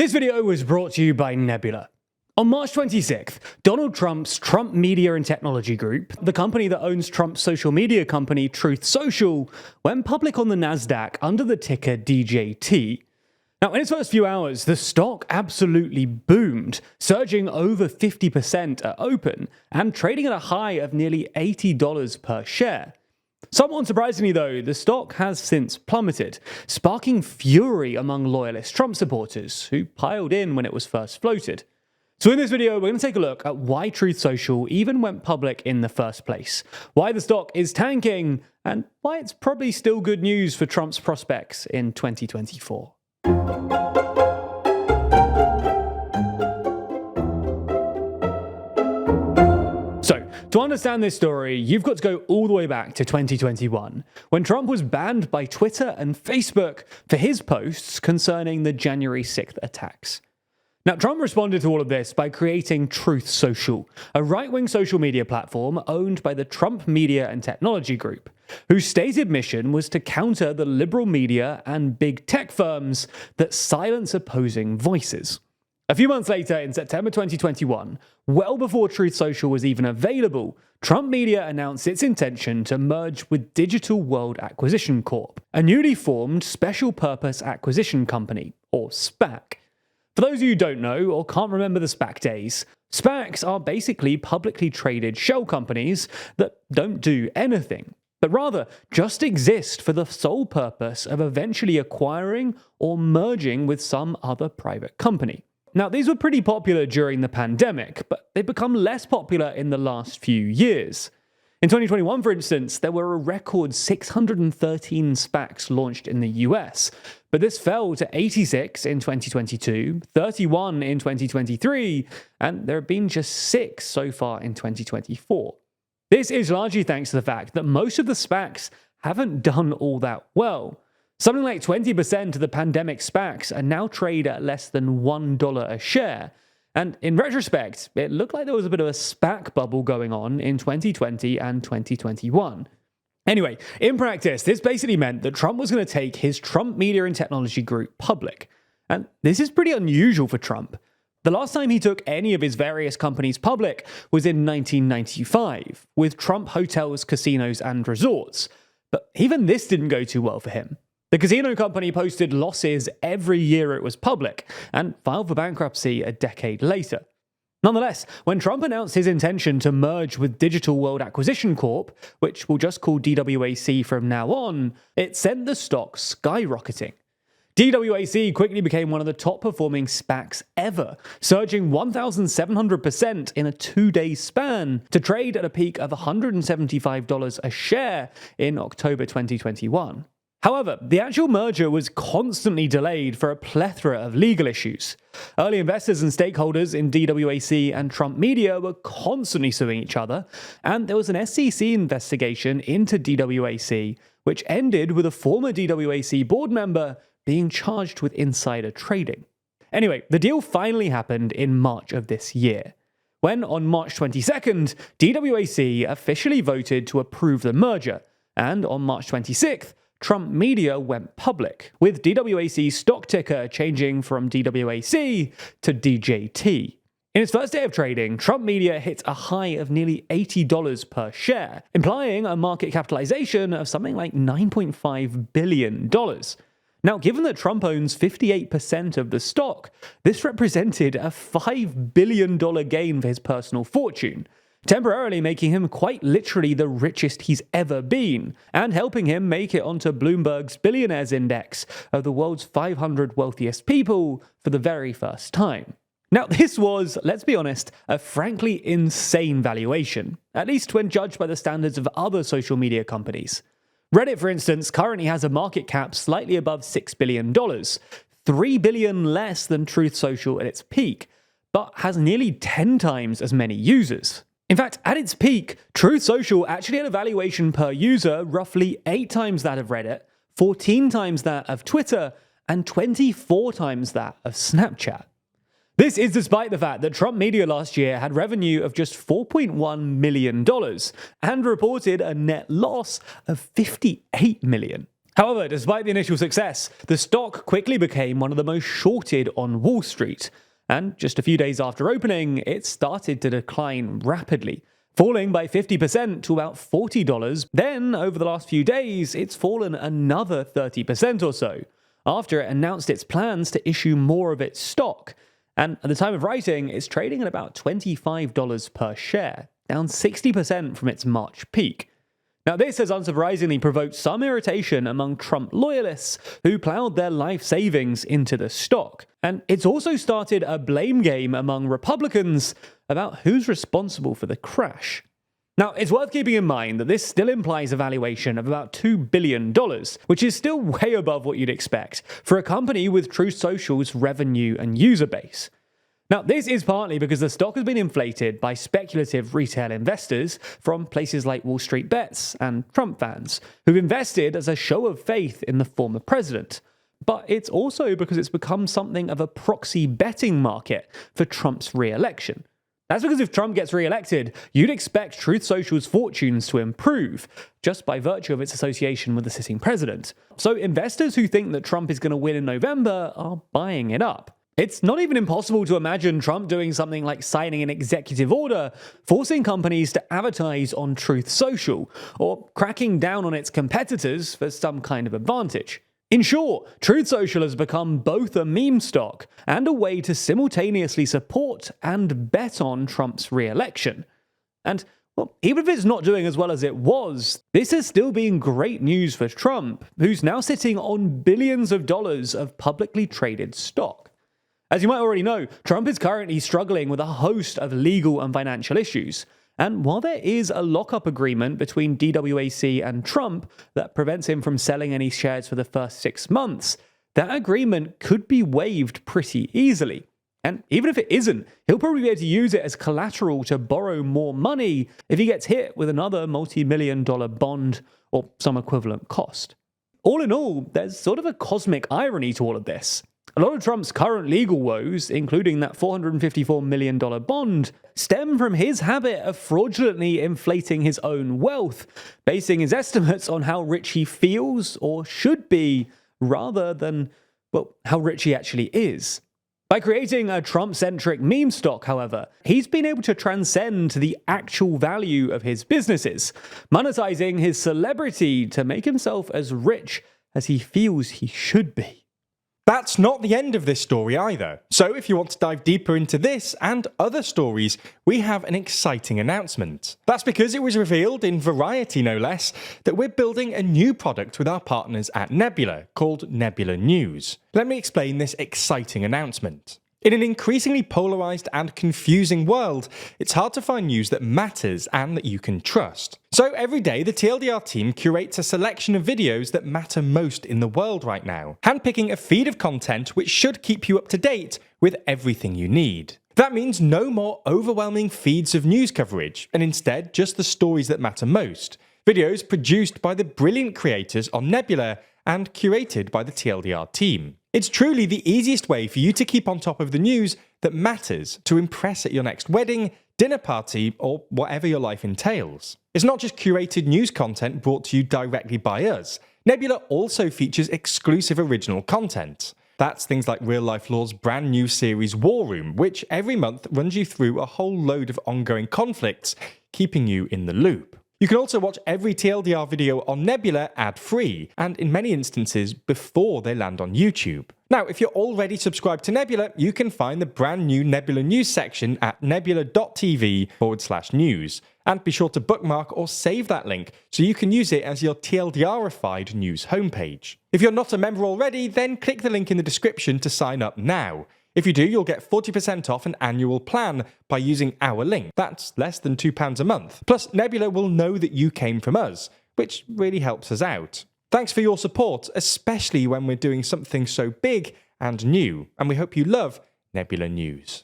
This video was brought to you by Nebula. On March 26th, Donald Trump's Trump Media and Technology Group, the company that owns Trump's social media company Truth Social, went public on the Nasdaq under the ticker DJT. Now, in its first few hours, the stock absolutely boomed, surging over 50% at open and trading at a high of nearly $80 per share. Somewhat surprisingly though, the stock has since plummeted, sparking fury among loyalist Trump supporters who piled in when it was first floated. So in this video, we're going to take a look at why Truth Social even went public in the first place, why the stock is tanking, and why it's probably still good news for Trump's prospects in 2024. So, to understand this story, you've got to go all the way back to 2021, when Trump was banned by Twitter and Facebook for his posts concerning the January 6th attacks. Now, Trump responded to all of this by creating Truth Social, a right-wing social media platform owned by the Trump Media and Technology Group, whose stated mission was to counter the liberal media and big tech firms that silence opposing voices. A few months later, in September 2021, well before Truth Social was even available, Trump Media announced its intention to merge with Digital World Acquisition Corp., a newly formed special purpose acquisition company, or SPAC. For those of you who don't know or can't remember the SPAC days, SPACs are basically publicly traded shell companies that don't do anything, but rather just exist for the sole purpose of eventually acquiring or merging with some other private company. Now, these were pretty popular during the pandemic, but they've become less popular in the last few years. In 2021, for instance, there were a record 613 SPACs launched in the US, but this fell to 86 in 2022, 31 in 2023, and there have been just 6 so far in 2024. This is largely thanks to the fact that most of the SPACs haven't done all that well. Something like 20% of the pandemic SPACs are now trade at less than $1 a share. And in retrospect, it looked like there was a bit of a SPAC bubble going on in 2020 and 2021. Anyway, in practice, this basically meant that Trump was going to take his Trump Media and Technology Group public. And this is pretty unusual for Trump. The last time he took any of his various companies public was in 1995, with Trump Hotels, Casinos, and Resorts. But even this didn't go too well for him. The casino company posted losses every year it was public and filed for bankruptcy a decade later. Nonetheless, when Trump announced his intention to merge with Digital World Acquisition Corp., which we'll just call DWAC from now on, it sent the stock skyrocketing. DWAC quickly became one of the top-performing SPACs ever, surging 1,700% in a 2-day span to trade at a peak of $175 a share in October 2021. However, the actual merger was constantly delayed for a plethora of legal issues. Early investors and stakeholders in DWAC and Trump Media were constantly suing each other, and there was an SEC investigation into DWAC, which ended with a former DWAC board member being charged with insider trading. Anyway, the deal finally happened in March of this year, when on March 22nd, DWAC officially voted to approve the merger, and on March 26th, Trump Media went public, with DWAC's stock ticker changing from DWAC to DJT. In its first day of trading, Trump Media hit a high of nearly $80 per share, implying a market capitalization of something like $9.5 billion. Now, given that Trump owns 58% of the stock, this represented a $5 billion gain for his personal fortune, temporarily making him quite literally the richest he's ever been, and helping him make it onto Bloomberg's Billionaires Index of the world's 500 wealthiest people for the very first time. Now, this was, let's be honest, a frankly insane valuation, at least when judged by the standards of other social media companies. Reddit, for instance, currently has a market cap slightly above $6 billion, $3 billion less than Truth Social at its peak, but has nearly 10 times as many users. In fact, at its peak, Truth Social actually had a valuation per user roughly 8 times that of Reddit, 14 times that of Twitter, and 24 times that of Snapchat. This is despite the fact that Trump Media last year had revenue of just $4.1 million and reported a net loss of $58 million. However, despite the initial success, the stock quickly became one of the most shorted on Wall Street. And just a few days after opening, it started to decline rapidly, falling by 50% to about $40. Then, over the last few days, it's fallen another 30% or so, after it announced its plans to issue more of its stock. And at the time of writing, it's trading at about $25 per share, down 60% from its March peak. Now, this has unsurprisingly provoked some irritation among Trump loyalists who plowed their life savings into the stock. And it's also started a blame game among Republicans about who's responsible for the crash. Now, it's worth keeping in mind that this still implies a valuation of about $2 billion, which is still way above what you'd expect for a company with Truth Social's revenue and user base. Now, this is partly because the stock has been inflated by speculative retail investors from places like Wall Street Bets and Trump fans, who've invested as a show of faith in the former president. But it's also because it's become something of a proxy betting market for Trump's re-election. That's because if Trump gets re-elected, you'd expect Truth Social's fortunes to improve, just by virtue of its association with the sitting president. So investors who think that Trump is going to win in November are buying it up. It's not even impossible to imagine Trump doing something like signing an executive order, forcing companies to advertise on Truth Social, or cracking down on its competitors for some kind of advantage. In short, Truth Social has become both a meme stock and a way to simultaneously support and bet on Trump's re-election. And, well, even if it's not doing as well as it was, this has still been great news for Trump, who's now sitting on billions of dollars of publicly traded stock. As you might already know, Trump is currently struggling with a host of legal and financial issues. And while there is a lockup agreement between DWAC and Trump that prevents him from selling any shares for the first 6 months, that agreement could be waived pretty easily. And even if it isn't, he'll probably be able to use it as collateral to borrow more money if he gets hit with another multi-million-dollar bond or some equivalent cost. All in all, there's sort of a cosmic irony to all of this. A lot of Trump's current legal woes, including that $454 million bond, stem from his habit of fraudulently inflating his own wealth, basing his estimates on how rich he feels or should be, rather than, well, how rich he actually is. By creating a Trump-centric meme stock, however, he's been able to transcend the actual value of his businesses, monetizing his celebrity to make himself as rich as he feels he should be. That's not the end of this story either. So if you want to dive deeper into this and other stories, we have an exciting announcement. That's because it was revealed, in Variety no less, that we're building a new product with our partners at Nebula, called Nebula News. Let me explain this exciting announcement. In an increasingly polarized and confusing world, it's hard to find news that matters and that you can trust. So every day, the TLDR team curates a selection of videos that matter most in the world right now, handpicking a feed of content which should keep you up to date with everything you need. That means no more overwhelming feeds of news coverage, and instead just the stories that matter most. Videos produced by the brilliant creators on Nebula and curated by the TLDR team. It's truly the easiest way for you to keep on top of the news that matters to impress at your next wedding, dinner party, or whatever your life entails. It's not just curated news content brought to you directly by us. Nebula also features exclusive original content. That's things like Real Life Law's brand new series War Room, which every month runs you through a whole load of ongoing conflicts, keeping you in the loop. You can also watch every TLDR video on Nebula ad-free, and in many instances before they land on YouTube. Now, if you're already subscribed to Nebula, you can find the brand new Nebula News section at nebula.tv/news. And be sure to bookmark or save that link so you can use it as your TLDR-ified news homepage. If you're not a member already, then click the link in the description to sign up now. If you do, you'll get 40% off an annual plan by using our link. That's less than £2 a month. Plus, Nebula will know that you came from us, which really helps us out. Thanks for your support, especially when we're doing something so big and new, and we hope you love Nebula News.